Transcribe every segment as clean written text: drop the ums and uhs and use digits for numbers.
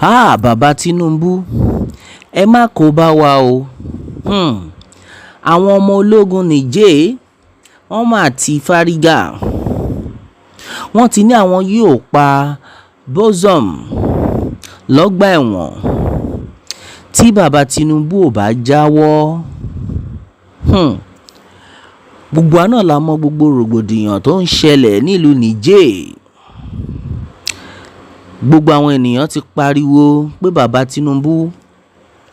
Bàbá Tinubu, ẹ má kó bá wa o. Àwọn ọmọ ológun Niger wọ́n mà ti fárígá. Wọ́n ti ní àwọn yóò pa Bazoum lọ́gbà ẹ̀wọ̀n tí bàbá Tinubu ò bá jáwọ́. Gbogbo àná la mọ̀ gbogbo rògbòdìyàn tó ń ṣẹlẹ̀ nílùú Niger. Gbogbo àwọn ènìyàn ti pariwo pé bàbá Tinubu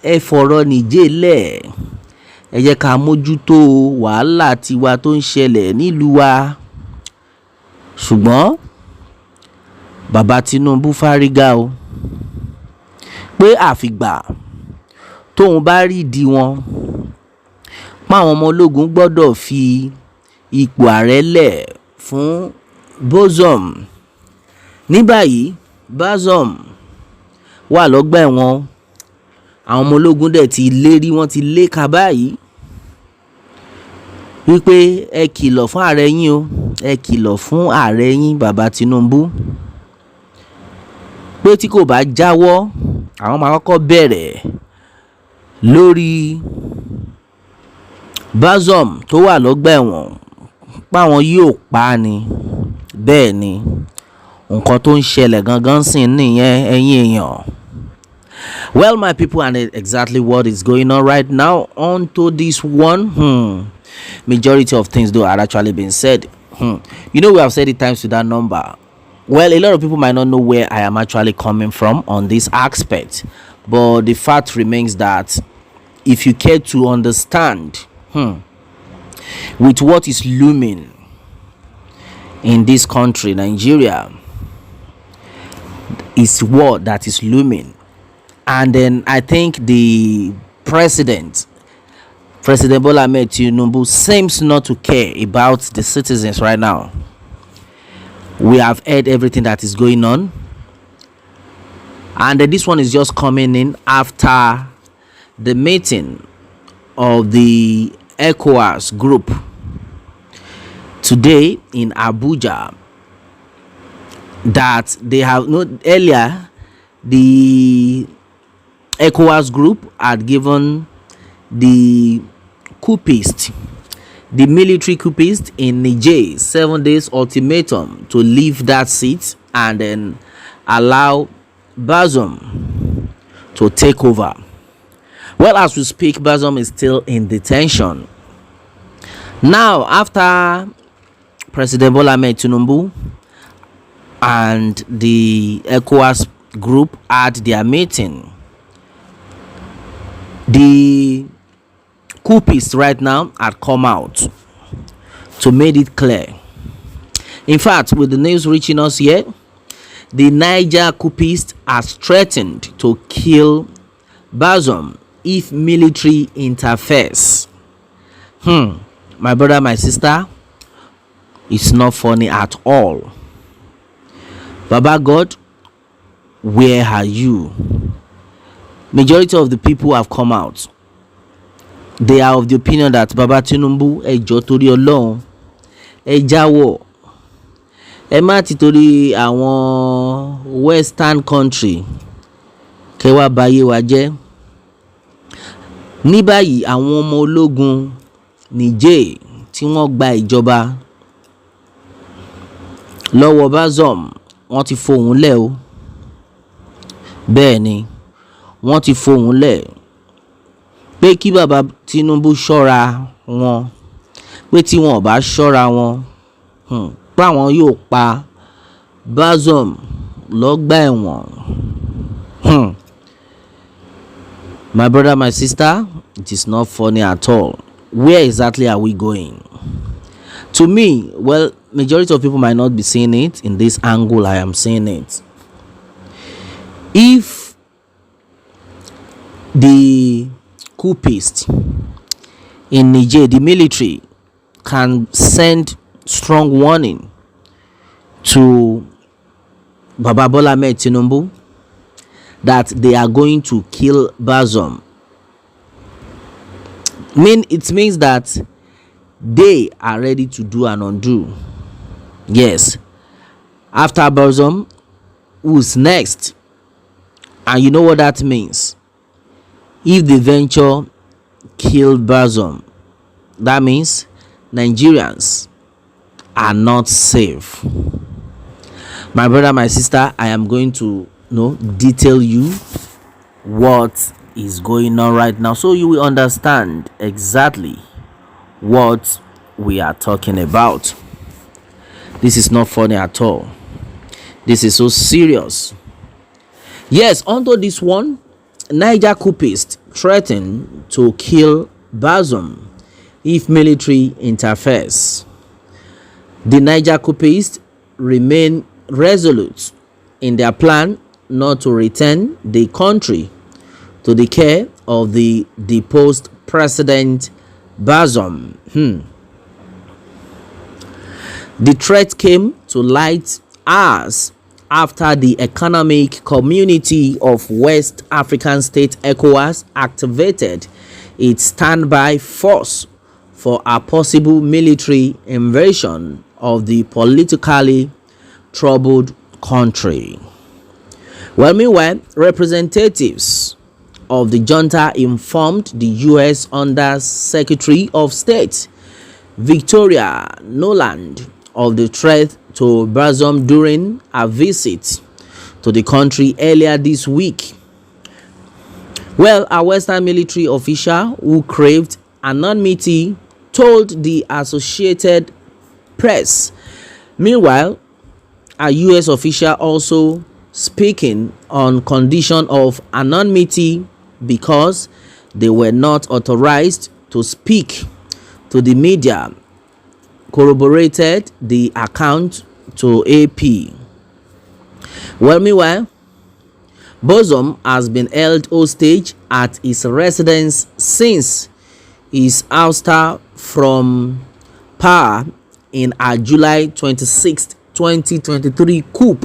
ẹ fọ̀rọ̀ Niger lẹ̀, ẹ jẹ́ ká mójútó wàhálà tiwa tó ń ṣẹlẹ̀ nílùú wa. Ṣùgbọ́n bàbá Tinubu fárígá o pé àfìgbà tóun bá rídìí wọn páwọn ọmọ ológun gbọ́dọ̀ fi ipò ààrẹ lẹ̀ fún Bazoum. Ní báyìí Bazoum wà lọ́gbà ẹ̀wọ̀n, àwọn ọmọ ológun dẹ̀ ti lérí, wọ́n ti léka báyìí wípé ẹ kìlọ̀ fún ààrẹ yín o, ẹ kìlọ̀ fún ààrẹ yín bàbá Tinubu pé tí kò bá jáwọ́ àwọn máa kọ́kọ́ bẹ̀rẹ̀ lórí Bazoum tó wà lọ́gbà ẹ̀wọ̀n, páwọn yóò pa á ni. Bẹ́ẹ̀ ni nǹkan tó ń ṣẹlẹ̀ gangan sì nìyẹn ẹ̀yin èèyàn. Well, my people, and exactly what is going on right now onto this one. Majority of things though are actually being said. You know, we have said it times to that number. Well, a lot of people might not know where I am actually coming from on this aspect, but the fact remains that if you care to understand with what is looming in this country, Nigeria, is war that is looming. And then I think the President Bola Ahmed Tinubu seems not to care about the citizens right now. We have heard everything that is going on, and this one is just coming in after the meeting of the ECOWAS group today in Abuja, that they have not earlier the ECOWAS group had given the military coupist in Niger 7 days ultimatum to leave that seat and then allow Bazoum to take over. Well, as we speak, Bazoum is still in detention. Now, after President Bola Ahmed Tinubu and the ECOWAS group had their meeting, the coupists right now had come out to make it clear. In fact, with the news reaching us here, the Niger coupist has threatened to kill Bazoum if military interferes. My brother, my sister, it's not funny at all. Baba God, where are you? Majority of the people have come out. They are of the opinion that Baba Tinubu ẹ jọ̀ọ́ torí Ọlọ́run ẹ jáwọ́, ẹ má ti torí àwọn western country kẹ́ wá bayé wa jẹ́. Ní báyìí àwọn ọmọ ológun Niger tí wọ́n gba ìjọba lọ́wọ́ Bazoum wọ́n ti fohùn lẹ̀ o. Bẹ́ẹ̀ ni wọ́n ti fohùn lẹ̀ pé kí bàbá Tinubu ṣọ́ra wọn, pé tí wọn ò bá ṣọ́ra wọn pé àwọn yóò pa Bazoum lọ́gbà ẹ̀wọ̀n. My brother, my sister, it is not funny at all. Where exactly are we going? To me, well, majority of people might not be seeing it in this angle I am seeing it. If the coupists in Niger, the military, can send strong warning to Baba Bola Ahmed Tinubu that they are going to kill Bazoum, it means that they are ready to do and undo. Yes, after Bazoum, who's next? And you know what that means? If the venture killed Bazoum, that means Nigerians are not safe. My brother, my sister, I am going to detail you what is going on right now so you will understand exactly what we are talking about. This is not funny at all. This is so serious. Yes, onto this one. Niger coupists threaten to kill Bazoum if military interferes. The Niger coupists remain resolute in their plan not to return the country to the care of the deposed President Bazoum. The threat came to light hours after the Economic Community of West African States (ECOWAS) activated its standby force for a possible military invasion of the politically troubled country. Well, meanwhile, representatives of the junta informed the U.S. Under Secretary of State Victoria Nuland of the threat to Bazoum during a visit to the country earlier this week. Well, a Western military official who craved anonymity told the Associated Press. Meanwhile, a U.S. official also speaking on condition of anonymity because they were not authorized to speak to the media, corroborated the account to AP. Well, meanwhile, Bazoum has been held hostage at his residence since his ouster from power in a July 26, 2023 coup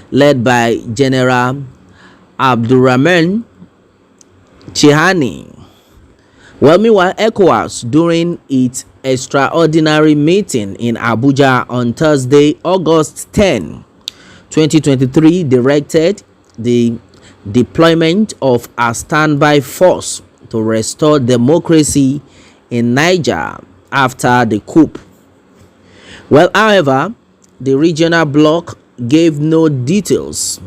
led by General Abdurrahman Chihani. Well, meanwhile, ECOWAS, during its extraordinary meeting in Abuja on Thursday, August 10, 2023, directed the deployment of a standby force to restore democracy in Niger after the coup. Well, however, the regional bloc gave no details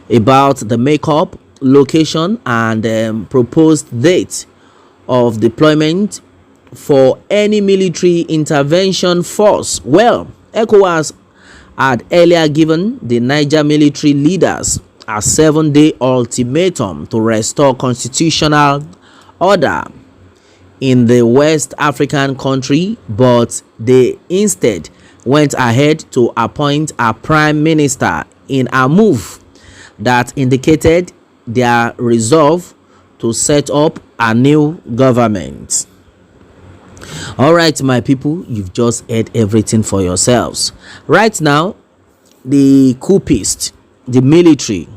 about the makeup, location, and proposed date of deployment for any military intervention force. Well, ECOWAS had earlier given the Niger military leaders a 7-day ultimatum to restore constitutional order in the West African country, but they instead went ahead to appoint a prime minister in a move that indicated their resolve to set up a new government. All right, my people, you've just heard everything for yourselves. Right now, the coupists, the military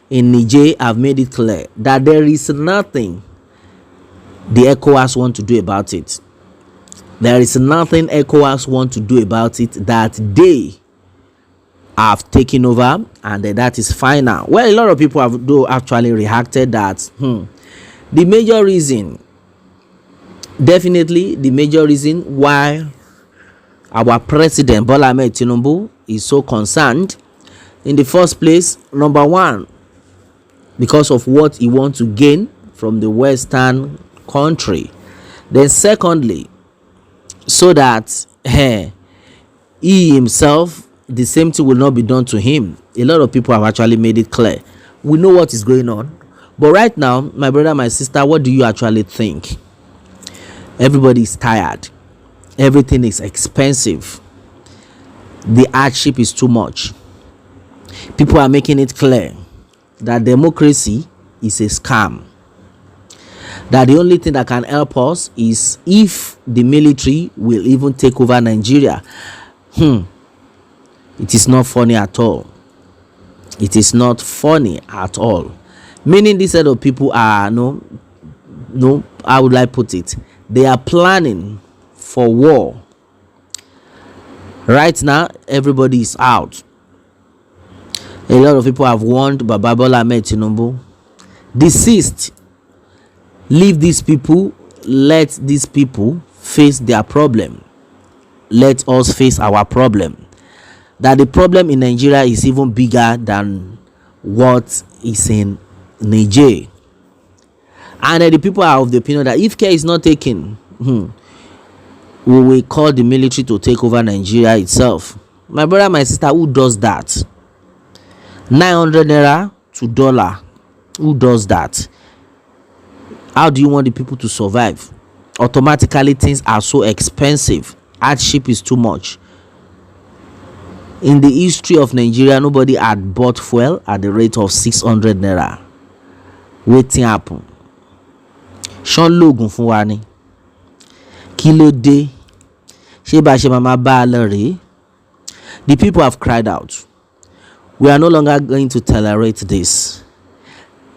in Niger, have made it clear that there is nothing the ECOWAS want to do about it. There is nothing ECOWAS want to do about it that they have taken over, and that is final. Well, a lot of people have actually reacted that the major reason, definitely the major reason why our president Bola Ahmed Tinubu is so concerned, in the first place, number one, because of what he wants to gain from the Western country. Then secondly, so that he himself, the same thing will not be done to him. A lot of people have actually made it clear. We know what is going on. But right now, my brother, my sister, what do you actually think? Everybody is tired. Everything is expensive. The hardship is too much. People are making it clear that democracy is a scam. That the only thing that can help us is if the military will even take over Nigeria. It is not funny at all. It is not funny at all. Meaning this set of people are, how would I put it? They are planning for war. Right now, everybody is out. A lot of people have warned Baba Bola Ahmed Tinubu, desist, leave these people, let these people face their problem, let us face our problem. That the problem in Nigeria is even bigger than what is in Niger. And the people are of the opinion that if care is not taken, we will call the military to take over Nigeria itself. My brother, my sister, who does that? 900 naira to dollar. Who does that? How do you want the people to survive? Automatically, things are so expensive. Hardship is too much. In the history of Nigeria, nobody had bought fuel at the rate of 600 naira. Wetin happen? Sean Logun fún wa ni. Kí ló dé? Ṣé bá ṣe máa bá a lọ rèé? The people have cried out. We are no longer going to tolerate this.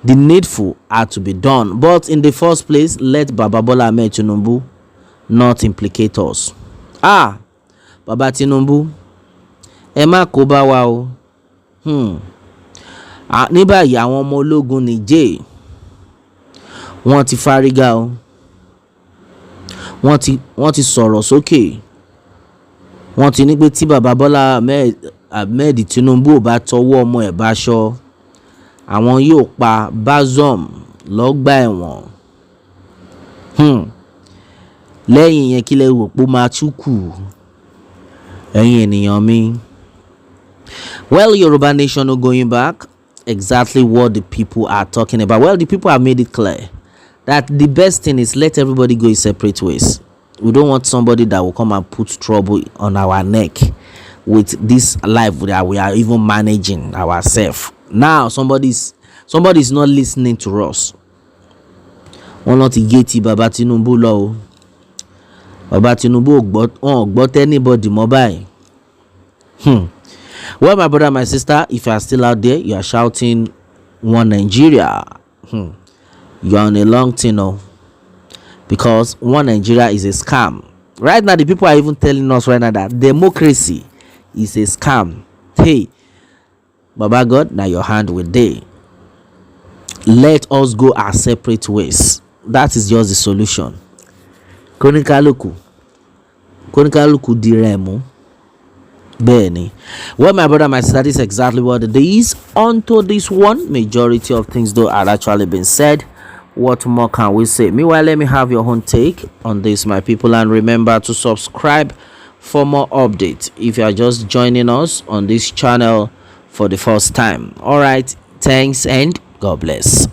The needful had to be done. But in the first place, let Baba Bola Ahmed Tinubu not implicate us. Baba Tinubu, ẹ má kó bá wa o. Ní báyìí àwọn ọmọ ológun Niger wọ́n ti fárígá o. Wọ́n ti sọ̀rọ̀ sókè. Wọ́n ti ní pé tí Baba Bola Ahmed Tinubu ò bá tọwọ́ ọmọ ẹ̀ bá ṣọ́, àwọn yóò pa Bazoum Logba Ewon. Lẹ́yìn yẹn kí lẹ rò pé ó máa tún kù, ẹ̀yin ènìyàn mi? Well, Yoruba Nation, no going back. Exactly what the people are talking about. Well, the people have made it clear that the best thing is let everybody go in separate ways. We don't want somebody that will come and put trouble on our neck with this life that we are even managing ourselves. Now somebody's not listening to us. Wọ́n lọ ti gé ti Baba Tinubu lọ o. Baba Tinubu ò gbọ́ anybody mọ́ báyìí. Well, my brother, my sister, if you are still out there, you are shouting one Nigeria. You are on a long thing, because one Nigeria is a scam. Right now, the people are even telling us right now that democracy is a scam. Hey, Baba God, now your hand with day. Let us go our separate ways. That is just the solution. Konikaluku diremo. Benny. Well, my brother, my sister, that is exactly what it is. Onto this one, majority of things though are actually been said. What more can we say? Meanwhile, let me have your own take on this, my people, and remember to subscribe for more updates if you are just joining us on this channel for the first time. All right, thanks and God bless.